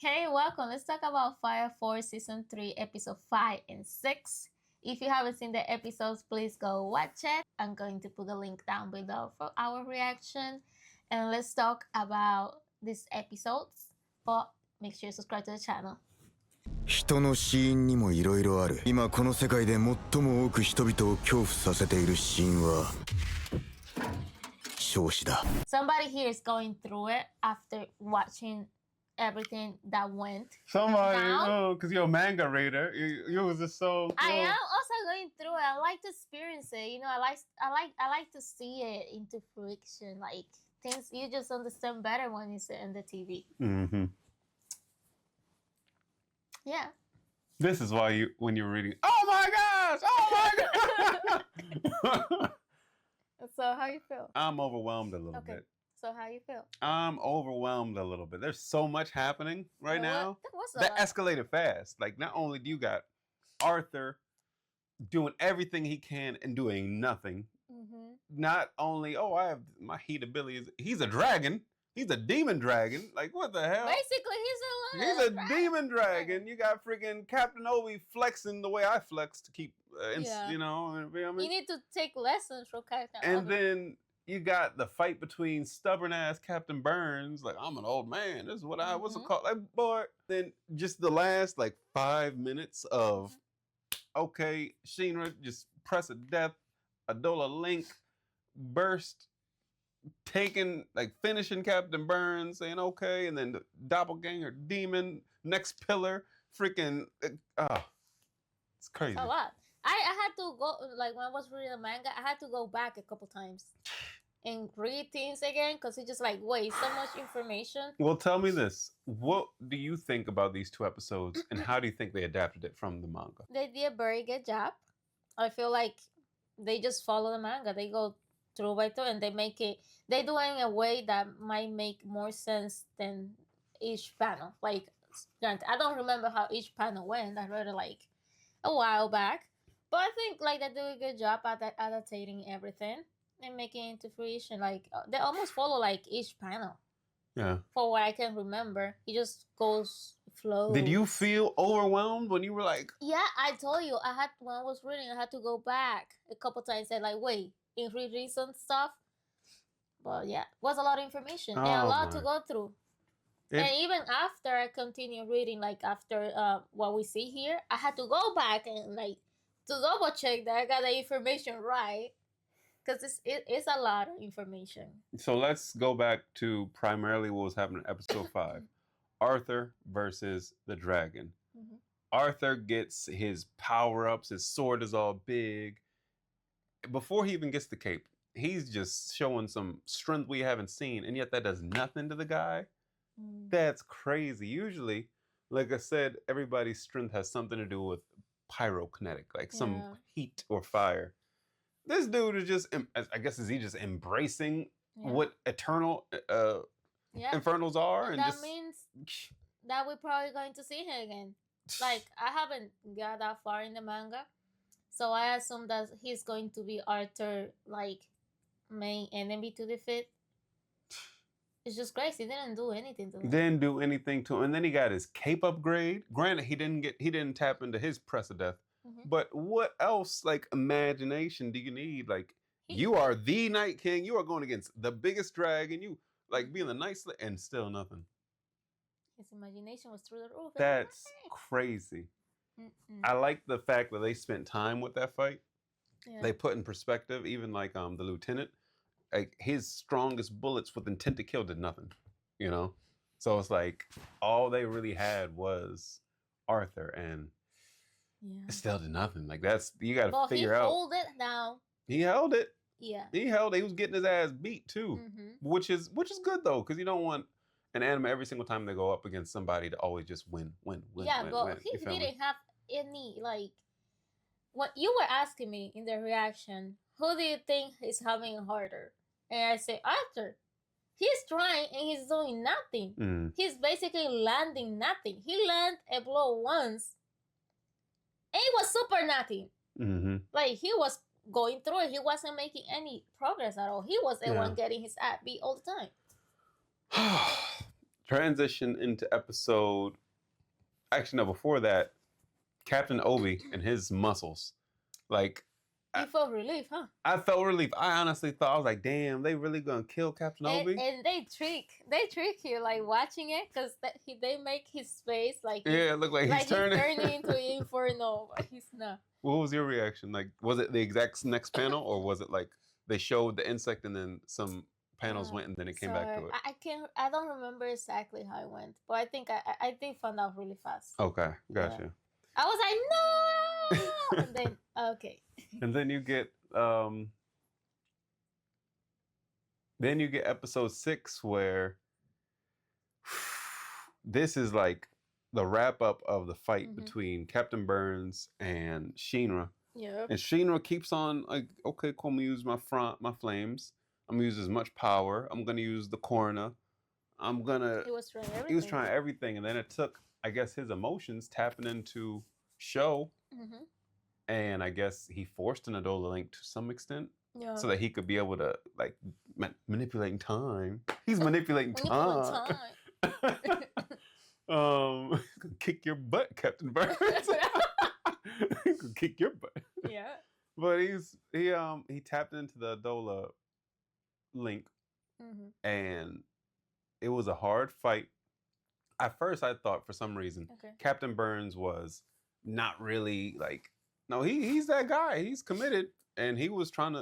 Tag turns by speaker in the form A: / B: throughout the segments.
A: Hey, welcome. Let's talk about Fire Force Season 3, Episode 5 and 6. If you haven't seen the episodes, please go watch it. I'm going to put the link down below for our reaction. And let's talk about these episodes. But make sure you subscribe to the channel.
B: 人の死因にもいろいろある。今この世界で最も多く人々を恐怖させている死因は少子だ。
A: Somebody here is going through it after watching everything that went.
C: Somebody, because you're a manga reader, you was just so.
A: I am also going through it. I like to experience it. You know, I like to see it into fruition. Like things you just understand better when you see it on the TV.
C: Mm-hmm.
A: Yeah.
C: This is why when you're reading, oh my gosh, oh my gosh.
A: So how you feel?
C: I'm overwhelmed a little bit.
A: So how you feel?
C: I'm overwhelmed a little bit. There's so much happening right now.
A: That
C: escalated fast. Like not only do you got Arthur doing everything he can and doing nothing.
A: Mm-hmm.
C: Not only, I have my heat abilities. He's a dragon. He's a demon dragon. Like what the hell?
A: Basically,
C: he's a demon dragon. You got freaking Captain Obi flexing the way I flex to keep, you know. You
A: need to take lessons from Captain Obi.
C: And then you got the fight between stubborn ass Captain Burns. Like I'm an old man. This is what what's it called? Like boy. Then just the last like 5 minutes of Shinra just press a death, Adolla link, burst. Finishing Captain Burns, saying okay, and then the doppelganger demon, next pillar, freaking, it's crazy.
A: It's a lot. I had to go, like when I was reading the manga, I had to go back a couple times and read things again because it's just like, wait, so much information.
C: Well, tell me this. What do you think about these 2 episodes and how do you think they adapted it from the manga?
A: They did a very good job. I feel like they just follow the manga. They go through by through and they do it in a way that might make more sense than each panel. Like, I don't remember how each panel went. I read it like a while back. But I think like they do a good job at adapting everything and making it into fruition. Like they almost follow like each panel.
C: Yeah.
A: For what I can remember, it just flows.
C: Did you feel overwhelmed when you were like?
A: Yeah, I told you. When I was reading, I had to go back a couple times and like, wait, in reread some stuff. But yeah, it was a lot of information and a lot to go through. And even after I continued reading, like after what we see here, I had to go back and like to double check that I got the information right. Because it's a lot of information.
C: So let's go back to primarily what was happening in episode 5. Arthur versus the dragon. Mm-hmm. Arthur gets his power-ups. His sword is all big. Before he even gets the cape, he's just showing some strength we haven't seen. And yet that does nothing to the guy. Mm. That's crazy. Usually, like I said, everybody's strength has something to do with pyrokinetic, like some heat or fire. This dude is just, I guess, is he just embracing what eternal infernals are?
A: And that means that we're probably going to see him again. Like, I haven't got that far in the manga. So I assume that he's going to be Arthur's, like, main enemy to defeat. It's just crazy. He didn't do anything to him.
C: Didn't do anything to him. And then he got his cape upgrade. Granted, he didn't tap into his press of death. Mm-hmm. But what else, like, imagination do you need? Like, you are the Night King. You are going against the biggest dragon. You, like, being the Night Slayer and still nothing.
A: His imagination was through the roof.
C: That's crazy. Mm-mm. I like the fact that they spent time with that fight. Yeah. They put in perspective, even like the lieutenant, like his strongest bullets with intent to kill did nothing, you know? So it's like all they really had was Arthur and it still did nothing. Like you got to figure out.
A: He held it now.
C: He held it.
A: Yeah.
C: He was getting his ass beat too, which is good though, because you don't want an anime every single time they go up against somebody to always just win.
A: Yeah, but he didn't have any like. What you were asking me in the reaction, who do you think is having it harder? And I say Arthur. He's trying and he's doing nothing. Mm. He's basically landing nothing. He landed a blow once. And it was super nothing. Mm-hmm. Like he was going through it. He wasn't making any progress at all. He was the one getting his ass beat all the time.
C: transition into episode. Actually, no. Before that, Captain Obi and his muscles. Like,
A: You felt relief, huh?
C: I felt relief. I honestly thought, I was like, damn, they really gonna kill Captain Obi?
A: And they trick you like watching it because they make his face like
C: Yeah, it looked like he's turning.
A: into Inferno, but he's not.
C: What was your reaction? Like, was it the exact next panel, or was it like they showed the insect and then some panels went and then it came back to it?
A: I don't remember exactly how it went, but I think I did find out really fast.
C: Okay, gotcha.
A: I was like, no, and then okay.
C: And then you get episode 6 where this is like the wrap up of the fight between Captain Burns and Shinra.
A: Yeah.
C: And Shinra keeps on like, okay, cool, I'm gonna use my flames. I'm gonna use as much power. I'm gonna use the corner. He was trying everything. And then it took, I guess, his emotions tapping into Show. And I guess he forced an Adolla link to some extent. Yeah. So that he could be able to like manipulating time. He's manipulating time. Kick your butt, Captain Burns. He could kick your butt.
A: Yeah.
C: But he tapped into the Adolla link, and it was a hard fight. At first, I thought for some reason Captain Burns was not really like. No, he's that guy. He's committed, and he was trying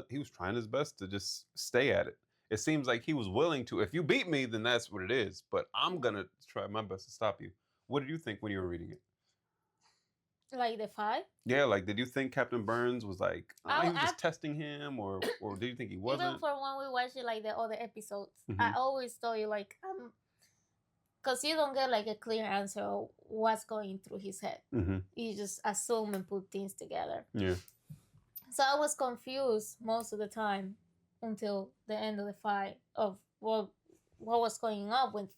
C: his best to just stay at it. It seems like he was willing to. If you beat me, then that's what it is. But I'm gonna try my best to stop you. What did you think when you were reading it?
A: Like the fight?
C: Yeah, like did you think Captain Burns was like he was just testing him, or did you think he wasn't?
A: Even for when we watched it, like the other episodes, I always thought you like because you don't get like a clear answer of what's going through his head. You just assume and put things together. Yeah. So I was confused most of the time until the end of the fight of what was going on with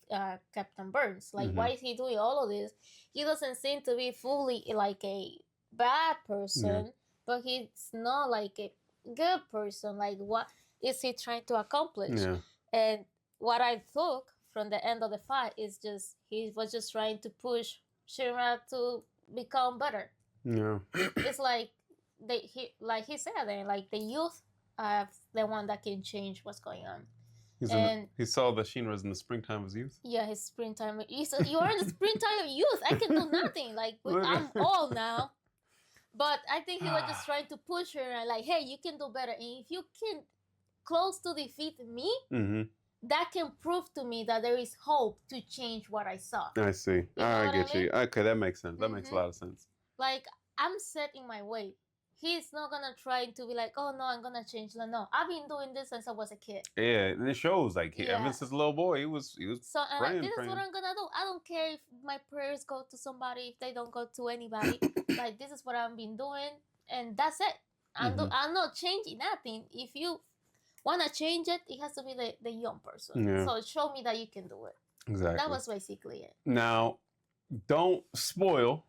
A: Captain Burns. Like, why is he doing all of this? He doesn't seem to be fully like a bad person, but he's not like a good person. Like, what is he trying to accomplish? Yeah. And what I took from the end of the fight is just he was just trying to push Shinra to become better. Yeah. It's like like he said, like the youth are the one that can change what's going on.
C: He saw the Shinra's in the springtime of his youth.
A: Yeah, his springtime. You are in the springtime of youth. I can do nothing. Like I'm old now. But I think he was just trying to push her and like, hey, you can do better. And if you can close to defeat me, that can prove to me that there is hope to change what I saw.
C: I see. I get you. Okay, that makes sense. That makes a lot of sense.
A: Like, I'm set in my way. He's not gonna try to be like, oh no, I'm gonna change. No, I've been doing this since I was a kid.
C: Yeah, and it shows like ever since a little boy, he was
A: so praying, this is what I'm gonna do. I don't care if my prayers go to somebody, if they don't go to anybody. Like, this is what I've been doing, and that's it. I'm not changing nothing. If you wanna change it, it has to be the young person. Yeah. So show me that you can do it. Exactly. That was basically it.
C: Now, don't spoil.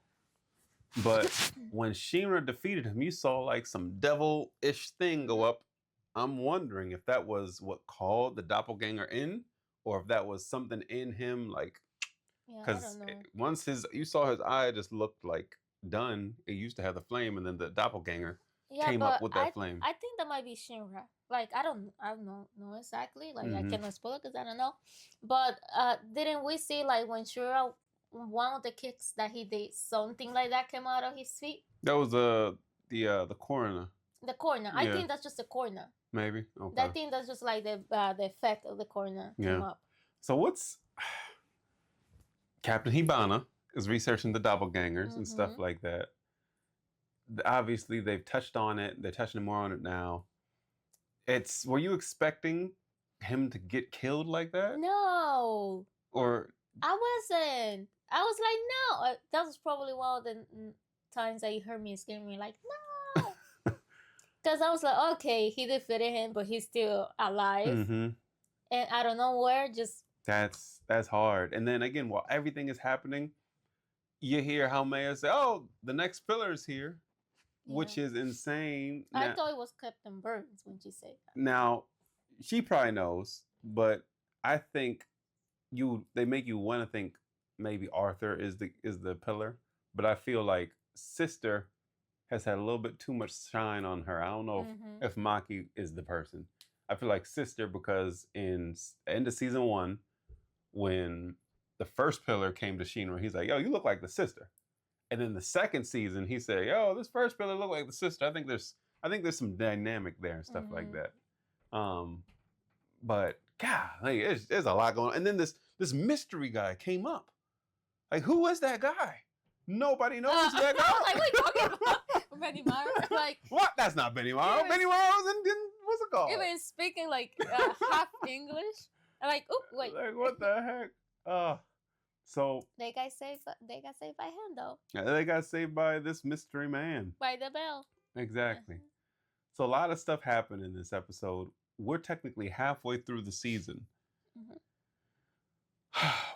C: But when Shinra defeated him, you saw like some devil-ish thing go up. I'm wondering if that was what called the doppelganger in, or if that was something in him, like, because once you saw his eye just looked like done. It used to have the flame, and then the doppelganger came up with that flame.
A: I think that might be Shinra. Like I don't know exactly. Like I cannot spoil it because I don't know. But didn't we see like when Shinra? One of the kicks that he did, something like that came out of his feet.
C: That was the corner.
A: The corner. I think that's just the corner.
C: Maybe. Okay.
A: I think that's just like the effect of the corner came up.
C: So what's Captain Hibana is researching the doppelgangers and stuff like that. Obviously, they've touched on it. They're touching more on it now. Were you expecting him to get killed like that?
A: No.
C: Or
A: I wasn't. I was like, no. That was probably one of the times that you heard me screaming, like, no. Because I was like, okay, he defeated him, but he's still alive. And I don't know where, just...
C: That's hard. And then again, while everything is happening, you hear how Maya say, oh, the next pillar is here, which is insane.
A: I thought it was Captain Burns when she said that.
C: Now, she probably knows, but I think they make you want to think maybe Arthur is the pillar, but I feel like Sister has had a little bit too much shine on her. I don't know if Maki is the person. I feel like Sister, because in end of season 1, when the first pillar came to Shinra, he's like, "Yo, you look like the sister." And then the second season, he said, "Yo, this first pillar look like the sister." I think there's some dynamic there and stuff like that. But God, like, there's a lot going on. And then this mystery guy came up. Like, who is that guy? Nobody knows who that guy.
A: Like, what are you talking about? Benimaru? Like,
C: what? That's not Benimaru. Benimaru's in what's it called?
A: Even speaking like half English. Like, oh wait.
C: Like, what the heck? So
A: they got saved by him though.
C: Yeah, they got saved by this mystery man.
A: By the bell.
C: Exactly. So a lot of stuff happened in this episode. We're technically halfway through the season.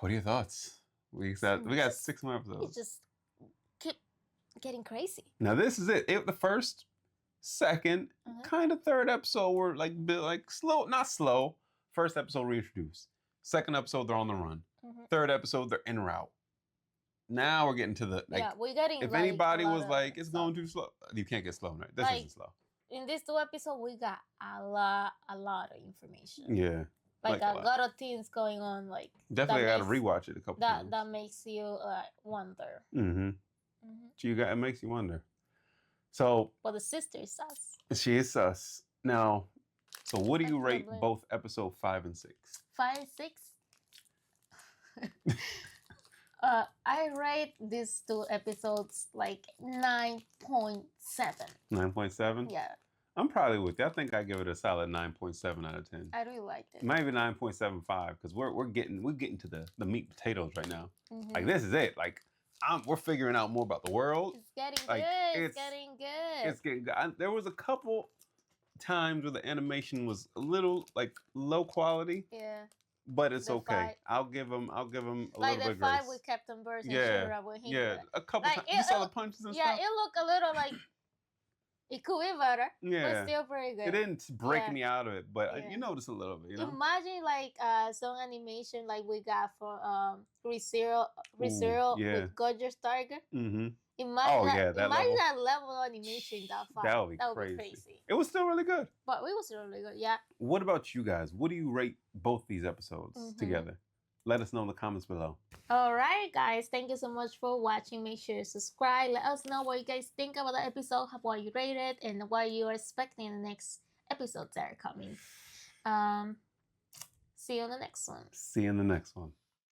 C: What are your thoughts? We got 6 more episodes.
A: It just keep getting crazy.
C: Now this is it. The first, second, kind of third episode were like slow, not slow. First episode reintroduced. Second episode they're on the run. Third episode they're en route. Now we're getting to the
A: we're getting.
C: If anybody was like it's going too slow, you can't get slow, right? This isn't slow.
A: In these 2 episodes, we got a lot of information.
C: Yeah.
A: Like a lot of things going on. Like
C: definitely, I got to rewatch it a couple times.
A: That makes you wonder.
C: It makes you wonder. So.
A: Well, the sister is sus.
C: She is sus. Now, so what do you rate both episode 5 and 6?
A: 5 and 6. I rate these 2 episodes like 9.7.
C: 9.7?
A: Yeah.
C: I'm probably with you. I think I give it a solid 9.7 out of 10.
A: I really liked it.
C: Maybe 9.75 because we're getting to the meat and potatoes right now. Like this is it. Like we're figuring out more about the world.
A: It's getting good. It's getting good.
C: It's getting good. There was a couple times where the animation was a little like low quality.
A: Yeah.
C: But it's okay. I'll give him a little bit of grace.
A: Like the fight with Captain Burst and Shinra when he
C: a couple times. You saw the punches and stuff?
A: Yeah, it looked a little like it could be better.
C: Yeah.
A: But still pretty good.
C: It didn't break me out of it, but you notice a little bit, you know?
A: Imagine like some animation like we got for ReZero with Gorgeous Tiger. Imagine that level of animation that fight.
C: That would be crazy. It was still really good.
A: But it was really good, yeah.
C: What about you guys? What do you rate both these episodes together? Let us know in the comments below.
A: All right, guys. Thank you so much for watching. Make sure to subscribe. Let us know what you guys think about the episode, what you rated, and what you are expecting in the next episodes that are coming. See you on the next one.
C: See you in the next one.